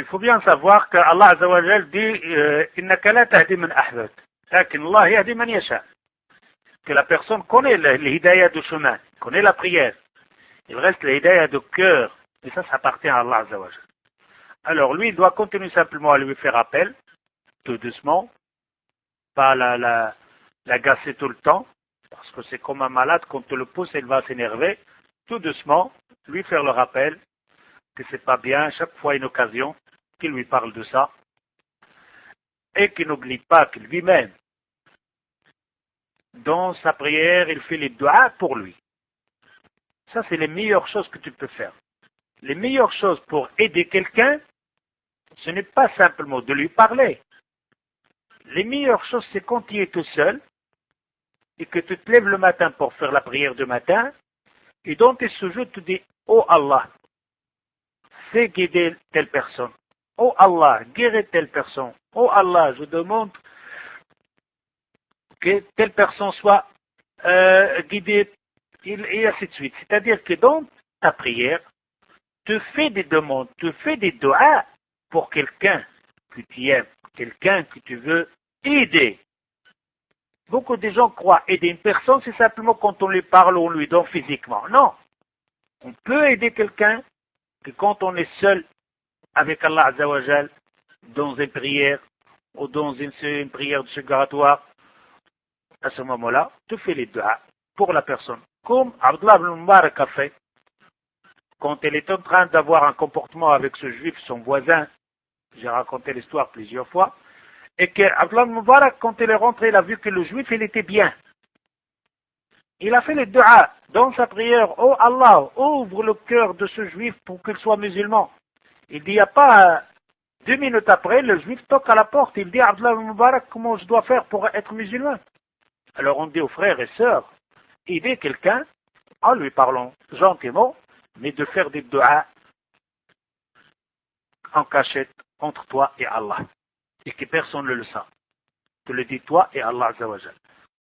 Il faut bien savoir que Allah Azza wa Jal dit إنك لا تهدي من أحببت لكن الله يهدي من يشاء. Que la personne connaît l'hidayah du chemin, connaît la prière. Il reste l'hidayah du cœur. Et ça appartient à Allah Azza wa Jal. Alors lui, il doit continuer simplement à lui faire appel, tout doucement, pas l'agacer tout le temps, parce que c'est comme un malade, quand tu le pousses, il va s'énerver. Tout doucement, lui faire le rappel que c'est pas bien, chaque fois une occasion, qu'il lui parle de ça, et qu'il n'oublie pas que lui-même, dans sa prière, il fait les doigts pour lui. Ça, c'est les meilleures choses que tu peux faire. Les meilleures choses pour aider quelqu'un, ce n'est pas simplement de lui parler. Les meilleures choses, c'est quand tu es tout seul, et que tu te lèves le matin pour faire la prière du matin, et dans tes sujets, tu dis, oh Allah, fais guider telle personne. Oh Allah, guéris telle personne. Oh Allah, je demande que telle personne soit guidée, et ainsi de suite. C'est-à-dire que dans ta prière, tu fais des demandes, tu fais des doigts pour quelqu'un que tu aimes, quelqu'un que tu veux aider. Beaucoup de gens croient aider une personne, c'est simplement quand on lui parle ou on lui donne physiquement. Non. On peut aider quelqu'un que quand on est seul avec Allah Azza wa Jal, dans une prière, ou dans une prière de sécuratoire, à ce moment-là, tu fais les doigts pour la personne. Comme Abdullah ibn Mubarak a fait, quand elle est en train d'avoir un comportement avec ce juif, son voisin, j'ai raconté l'histoire plusieurs fois, et que Abdullah ibn Mubarak, quand il est rentré, il a vu que le juif, il était bien. Il a fait les doigts dans sa prière. Oh Allah, ouvre le cœur de ce juif pour qu'il soit musulman. Il dit, il n'y a pas 2 minutes après, le juif toque à la porte. Il dit, Abdullah ibn Mubarak, comment je dois faire pour être musulman? Alors on dit aux frères et sœurs, aider quelqu'un en lui parlant gentiment, mais de faire des doigts en cachette entre toi et Allah. Et que personne ne le sent. Tu le dis toi et Allah Azza wa Jal.